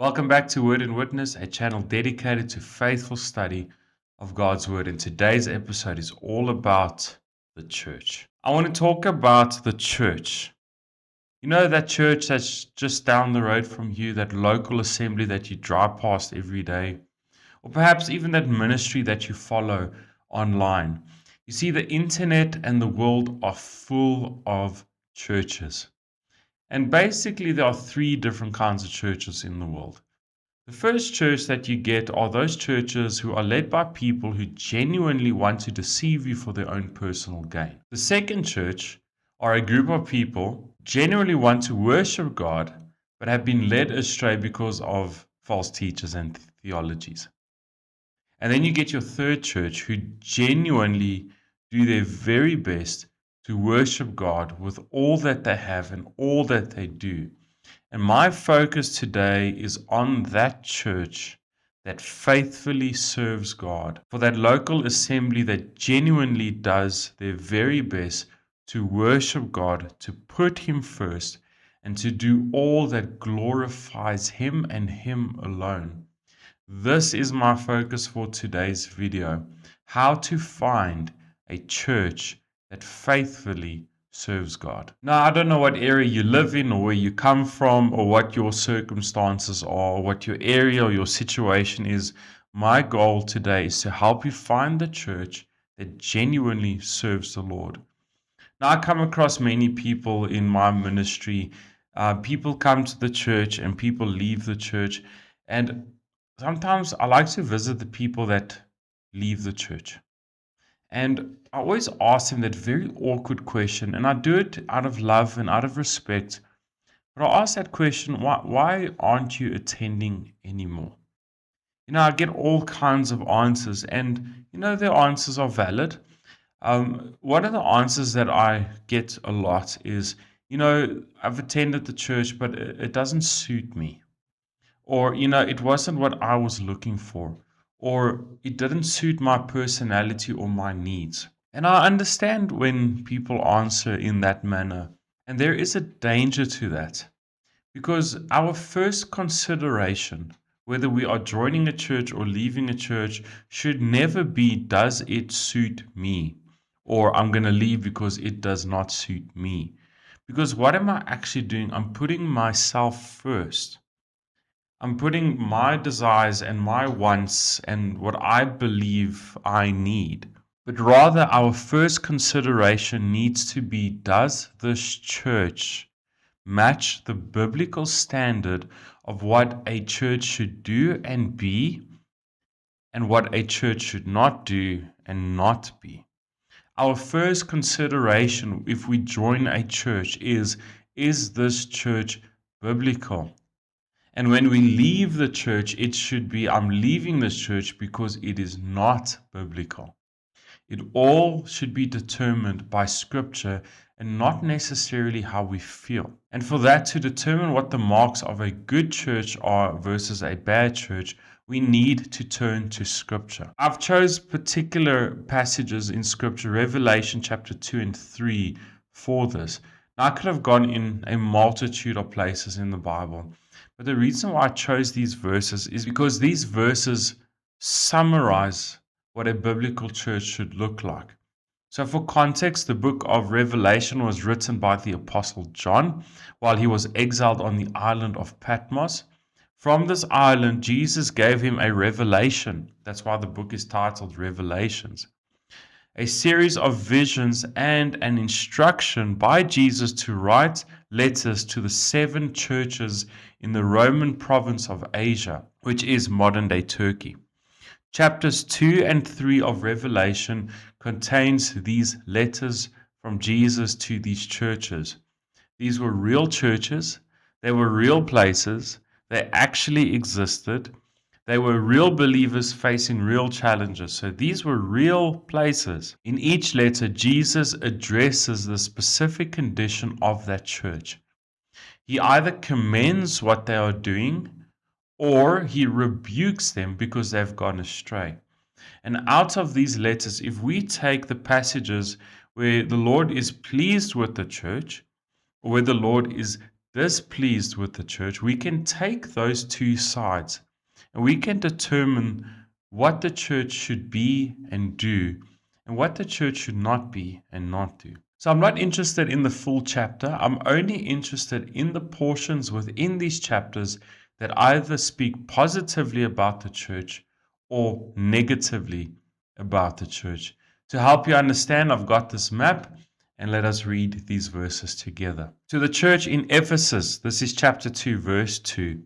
Welcome back to Word and Witness, a channel dedicated to faithful study of God's Word. And today's episode is all about the church. I want to talk about the church. You know, that church that's just down the road from you, that local assembly that you drive past every day, or perhaps even that ministry that you follow online. You see, the internet and the world are full of churches. And basically, there are three different kinds of churches in the world. The first church that you get are those churches who are led by people who genuinely want to deceive you for their own personal gain. The second church are a group of people who genuinely want to worship God but have been led astray because of false teachers and theologies. And then you get your third church who genuinely do their very best to worship God with all that they have and all that they do. And my focus today is on that church that faithfully serves God, for that local assembly that genuinely does their very best to worship God, to put Him first, and to do all that glorifies Him and Him alone. This is my focus for today's video: how to find a church that faithfully serves God. Now, I don't know what area you live in or where you come from or what your circumstances are, or what your area or your situation is. My goal today is to help you find the church that genuinely serves the Lord. Now, I come across many people in my ministry. People come to the church and people leave the church. And sometimes I like to visit the people that leave the church. And I always ask them that very awkward question, and I do it out of love and out of respect. But I ask that question, why aren't you attending anymore? I get all kinds of answers, and their answers are valid. One of the answers that I get a lot is, I've attended the church, but it doesn't suit me. Or, it wasn't what I was looking for. Or it didn't suit my personality or my needs. And I understand when people answer in that manner. And there is a danger to that. Because our first consideration, whether we are joining a church or leaving a church, should never be, does it suit me? Or I'm going to leave because it does not suit me. Because what am I actually doing? I'm putting myself first. I'm putting my desires and my wants and what I believe I need. But rather, our first consideration needs to be, does this church match the biblical standard of what a church should do and be, and what a church should not do and not be? Our first consideration if we join a church is this church biblical? And when we leave the church, it should be, I'm leaving this church because it is not biblical. It all should be determined by Scripture and not necessarily how we feel. And for that to determine what the marks of a good church are versus a bad church, we need to turn to Scripture. I've chose particular passages in Scripture, Revelation chapter 2 and 3, for this. Now, I could have gone in a multitude of places in the Bible. But the reason why I chose these verses is because these verses summarize what a biblical church should look like. So for context, the book of Revelation was written by the Apostle John while he was exiled on the island of Patmos. From this island, Jesus gave him a revelation. That's why the book is titled Revelations. A series of visions and an instruction by Jesus to write letters to the 7 churches in the Roman province of Asia, which is modern-day Turkey. Chapters 2 and 3 of Revelation contains these letters from Jesus to these churches. These were real churches, they were real places, they actually existed. They were real believers facing real challenges. So these were real places. In each letter, Jesus addresses the specific condition of that church. He either commends what they are doing, or he rebukes them because they've gone astray. And out of these letters, if we take the passages where the Lord is pleased with the church, or where the Lord is displeased with the church, we can take those two sides and we can determine what the church should be and do and what the church should not be and not do. So I'm not interested in the full chapter. I'm only interested in the portions within these chapters that either speak positively about the church or negatively about the church. To help you understand, I've got this map, and let us read these verses together. To the church in Ephesus, this is chapter 2, verse 2.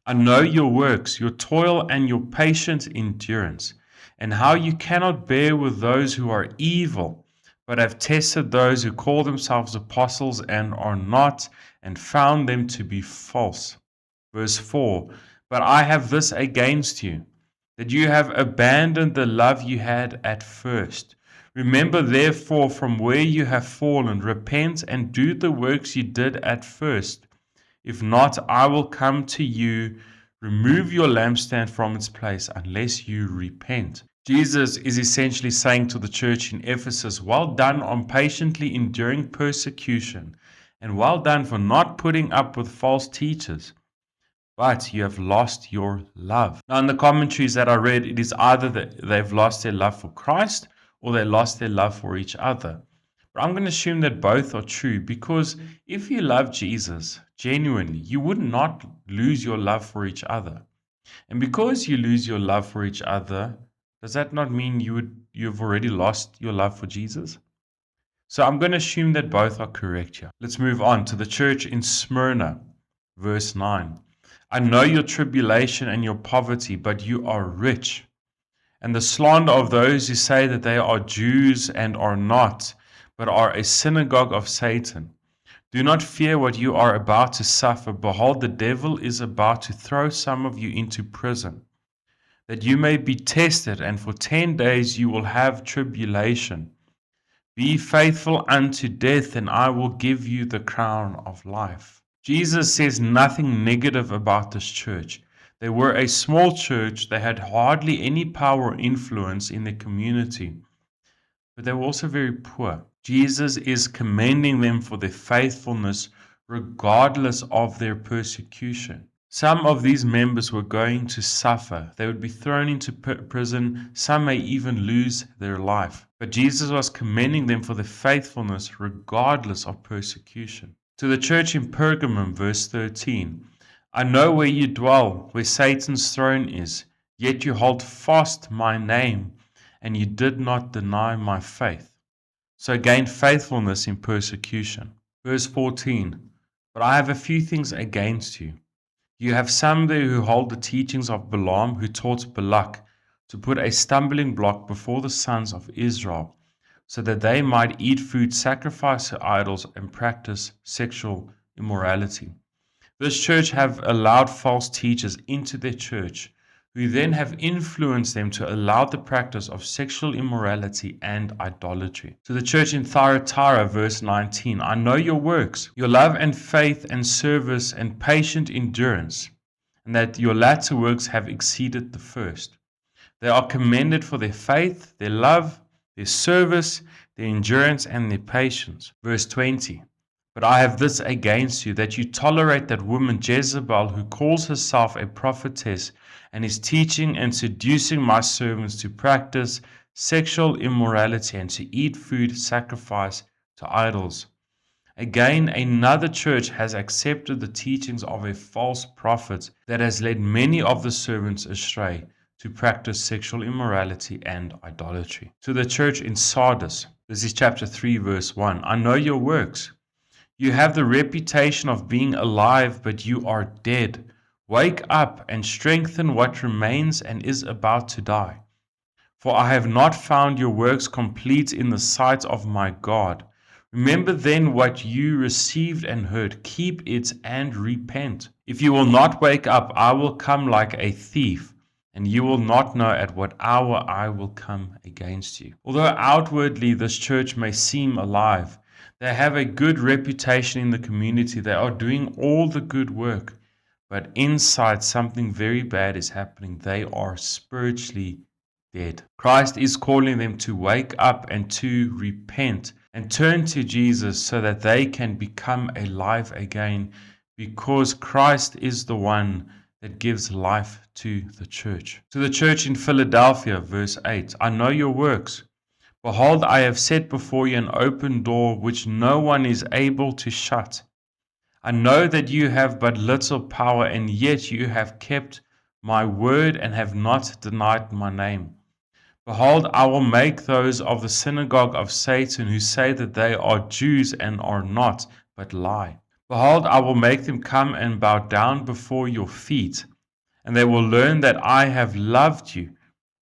I know your works, your toil, and your patient endurance, and how you cannot bear with those who are evil, but have tested those who call themselves apostles and are not, and found them to be false. Verse 4. But I have this against you, that you have abandoned the love you had at first. Remember therefore from where you have fallen, repent and do the works you did at first. If not, I will come to you, remove your lampstand from its place, unless you repent. Jesus is essentially saying to the church in Ephesus, well done on patiently enduring persecution, and well done for not putting up with false teachers. But you have lost your love. Now, in the commentaries that I read, it is either that they've lost their love for Christ or they lost their love for each other. But I'm going to assume that both are true, because if you love Jesus genuinely, you would not lose your love for each other. And because you lose your love for each other, does that not mean you've already lost your love for Jesus? So I'm going to assume that both are correct here. Let's move on to the church in Smyrna, verse 9. I know your tribulation and your poverty, but you are rich. And the slander of those who say that they are Jews and are not, but are a synagogue of Satan. Do not fear what you are about to suffer. Behold, the devil is about to throw some of you into prison, that you may be tested, and for 10 days you will have tribulation. Be faithful unto death, and I will give you the crown of life. Jesus says nothing negative about this church. They were a small church. They had hardly any power or influence in the community, but they were also very poor. Jesus is commending them for their faithfulness regardless of their persecution. Some of these members were going to suffer. They would be thrown into prison. Some may even lose their life. But Jesus was commending them for their faithfulness regardless of persecution. To the church in Pergamum, verse 13, I know where you dwell, where Satan's throne is, yet you hold fast my name, and you did not deny my faith. So gain faithfulness in persecution. Verse 14, but I have a few things against you. You have some there who hold the teachings of Balaam, who taught Balak to put a stumbling block before the sons of Israel, so that they might eat food sacrificed to idols and practice sexual immorality. This church have allowed false teachers into their church, who then have influenced them to allow the practice of sexual immorality and idolatry. To the church in Thyatira, verse 19, I know your works, your love and faith and service and patient endurance, and that your latter works have exceeded the first. They are commended for their faith, their love, their service, their endurance, and their patience. Verse 20, but I have this against you, that you tolerate that woman Jezebel, who calls herself a prophetess, and is teaching and seducing my servants to practice sexual immorality and to eat food sacrificed to idols. Again, another church has accepted the teachings of a false prophet that has led many of the servants astray to practice sexual immorality and idolatry. To the church in Sardis, this is chapter 3, verse 1. I know your works. You have the reputation of being alive, but you are dead. Wake up and strengthen what remains and is about to die. For I have not found your works complete in the sight of my God. Remember then what you received and heard. Keep it and repent. If you will not wake up, I will come like a thief, and you will not know at what hour I will come against you. Although outwardly this church may seem alive, they have a good reputation in the community. They are doing all the good work, but inside something very bad is happening. They are spiritually dead. Christ is calling them to wake up and to repent and turn to Jesus so that they can become alive again, because Christ is the one that gives life to the church. To the church in Philadelphia, verse 8, I know your works. Behold, I have set before you an open door which no one is able to shut. I know that you have but little power, and yet you have kept my word and have not denied my name. Behold, I will make those of the synagogue of Satan who say that they are Jews and are not, but lie. Behold, I will make them come and bow down before your feet, and they will learn that I have loved you,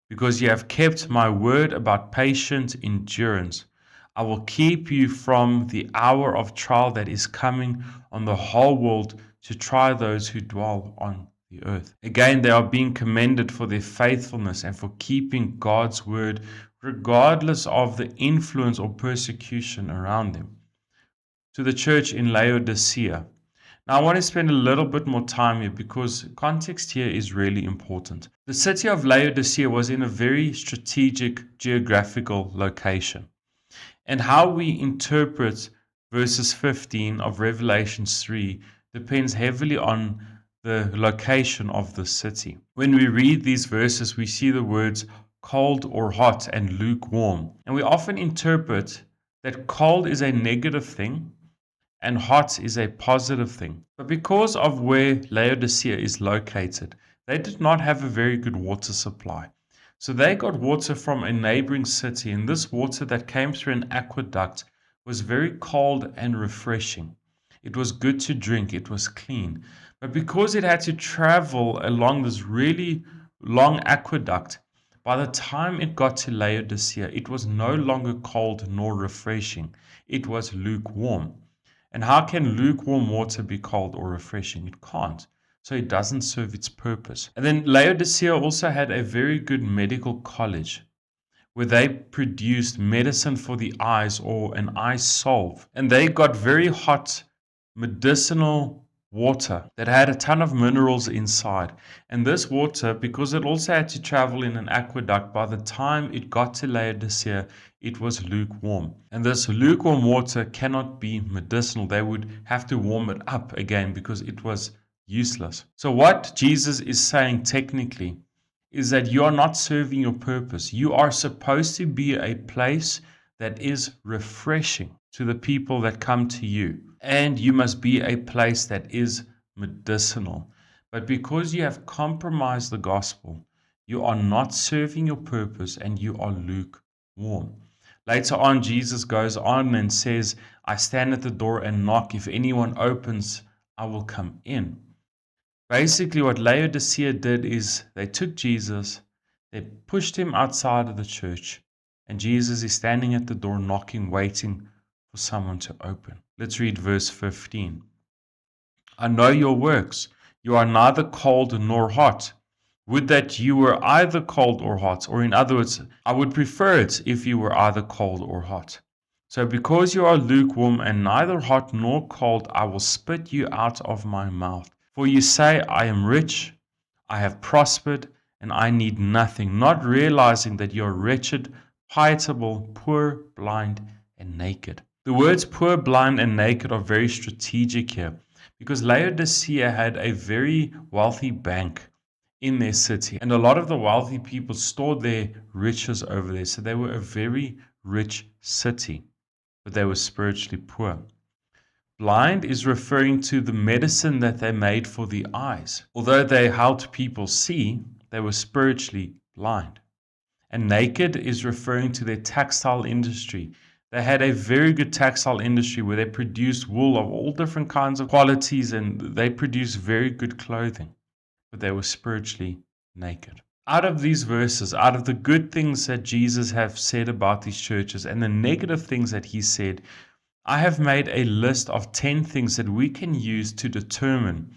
because you have kept my word about patient endurance. I will keep you from the hour of trial that is coming on the whole world to try those who dwell on the earth. Again, they are being commended for their faithfulness and for keeping God's word, regardless of the influence or persecution around them. To the church in Laodicea. Now, I want to spend a little bit more time here because context here is really important. The city of Laodicea was in a very strategic geographical location. And how we interpret verses 15 of Revelation 3 depends heavily on the location of the city. When we read these verses, we see the words cold or hot and lukewarm. And we often interpret that cold is a negative thing and hot is a positive thing. But because of where Laodicea is located, they did not have a very good water supply. So they got water from a neighboring city, and this water that came through an aqueduct was very cold and refreshing. It was good to drink, it was clean. But because it had to travel along this really long aqueduct, by the time it got to Laodicea, it was no longer cold nor refreshing. It was lukewarm. And how can lukewarm water be cold or refreshing? It can't. So it doesn't serve its purpose. And then Laodicea also had a very good medical college where they produced medicine for the eyes, or an eye salve. And they got very hot medicinal water that had a ton of minerals inside. And this water, because it also had to travel in an aqueduct, by the time it got to Laodicea, it was lukewarm. And this lukewarm water cannot be medicinal. They would have to warm it up again because it was useless. So what Jesus is saying technically is that you are not serving your purpose. You are supposed to be a place that is refreshing to the people that come to you. And you must be a place that is medicinal. But because you have compromised the gospel, you are not serving your purpose and you are lukewarm. Later on, Jesus goes on and says, I stand at the door and knock. If anyone opens, I will come in. Basically, what Laodicea did is they took Jesus, they pushed him outside of the church, and Jesus is standing at the door knocking, waiting for someone to open. Let's read verse 15. I know your works. You are neither cold nor hot. Would that you were either cold or hot, or in other words, I would prefer it if you were either cold or hot. So because you are lukewarm and neither hot nor cold, I will spit you out of my mouth. For you say, I am rich, I have prospered, and I need nothing, not realizing that you are wretched, pitiable, poor, blind, and naked. The words poor, blind, and naked are very strategic here, because Laodicea had a very wealthy bank in their city, and a lot of the wealthy people stored their riches over there. So they were a very rich city, but they were spiritually poor. Blind is referring to the medicine that they made for the eyes. Although they helped people see, they were spiritually blind. And naked is referring to their textile industry. They had a very good textile industry where they produced wool of all different kinds of qualities, and they produced very good clothing, but they were spiritually naked. Out of these verses, out of the good things that Jesus have said about these churches and the negative things that he said, I have made a list of 10 things that we can use to determine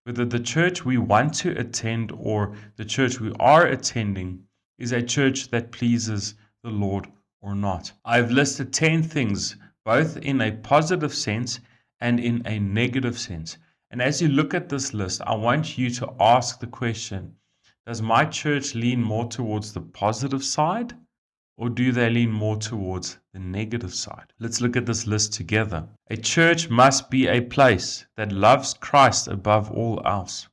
whether the church we want to attend or the church we are attending is a church that pleases the Lord or not. I've listed 10 things, both in a positive sense and in a negative sense. And as you look at this list, I want you to ask the question, does my church lean more towards the positive side Or do they lean more towards the negative side? Let's look at this list together. A church must be a place that loves Christ above all else,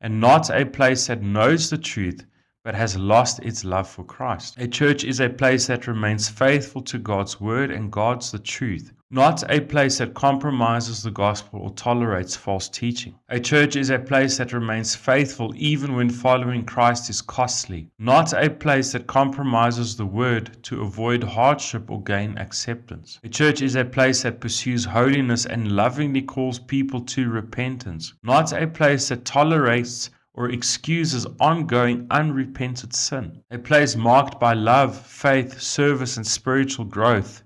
and not a place that knows the truth but has lost its love for Christ. A church is a place that remains faithful to God's word and guards the truth, not a place that compromises the gospel or tolerates false teaching. A church is a place that remains faithful even when following Christ is costly, not a place that compromises the word to avoid hardship or gain acceptance. A church is a place that pursues holiness and lovingly calls people to repentance, not a place that tolerates or excuses ongoing unrepented sin. A place marked by love, faith, service, and spiritual growth,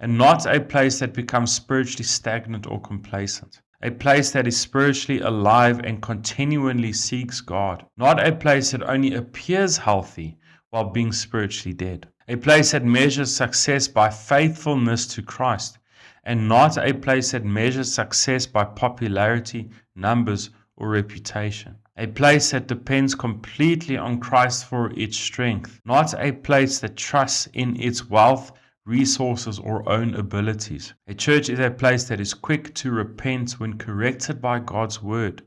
and not a place that becomes spiritually stagnant or complacent. A place that is spiritually alive and continually seeks God, not a place that only appears healthy while being spiritually dead. A place that measures success by faithfulness to Christ, and not a place that measures success by popularity, numbers, or reputation. A place that depends completely on Christ for its strength, not a place that trusts in its wealth, resources, or own abilities. A church is a place that is quick to repent when corrected by God's word,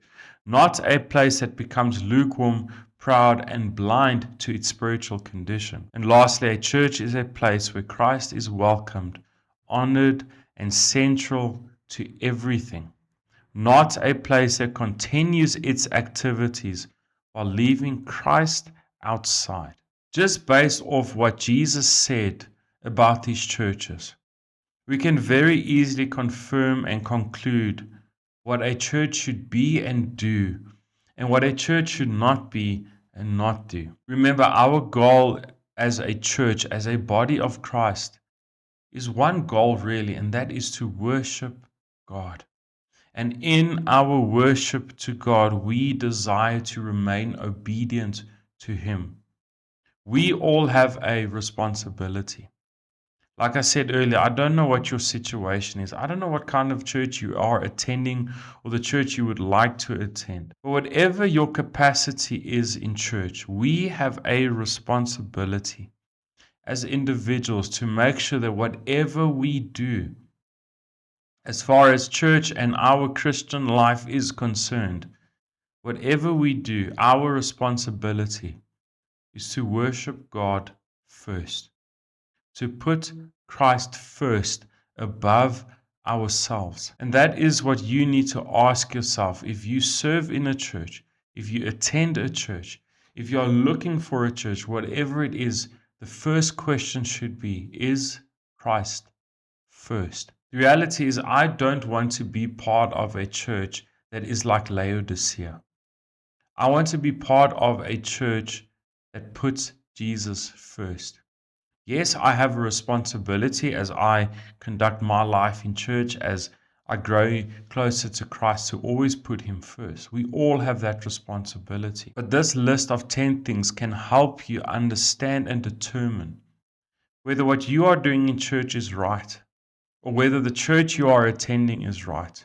not a place that becomes lukewarm, proud, and blind to its spiritual condition. And lastly, a church is a place where Christ is welcomed, honored, and central to everything, not a place that continues its activities while leaving Christ outside. Just based off what Jesus said about these churches, we can very easily confirm and conclude what a church should be and do, and what a church should not be and not do. Remember, our goal as a church, as a body of Christ, is one goal really, and that is to worship God. And in our worship to God, we desire to remain obedient to Him. We all have a responsibility. Like I said earlier, I don't know what your situation is. I don't know what kind of church you are attending or the church you would like to attend. But whatever your capacity is in church, we have a responsibility as individuals to make sure that whatever we do, as far as church and our Christian life is concerned, whatever we do, our responsibility is to worship God first, to put Christ first above ourselves. And that is what you need to ask yourself if you serve in a church, if you attend a church, if you are looking for a church, whatever it is, the first question should be, is Christ first? The reality is, I don't want to be part of a church that is like Laodicea. I want to be part of a church that puts Jesus first. Yes, I have a responsibility as I conduct my life in church, as I grow closer to Christ, to always put Him first. We all have that responsibility. But this list of 10 things can help you understand and determine whether what you are doing in church is right, or whether the church you are attending is right,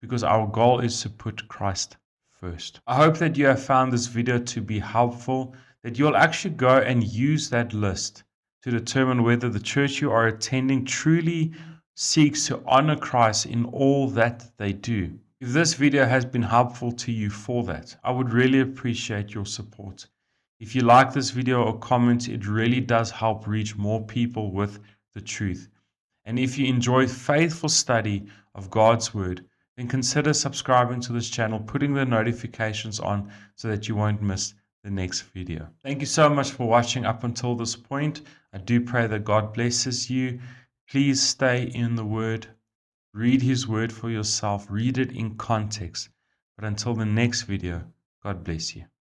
because our goal is to put Christ first. I hope that you have found this video to be helpful, that you'll actually go and use that list to determine whether the church you are attending truly seeks to honor Christ in all that they do. If this video has been helpful to you for that, I would really appreciate your support. If you like this video or comment, it really does help reach more people with the truth. And if you enjoy faithful study of God's Word, then consider subscribing to this channel, putting the notifications on so that you won't miss the next video. Thank you so much for watching up until this point. I do pray that God blesses you. Please stay in the Word. Read His Word for yourself. Read it in context. But until the next video, God bless you.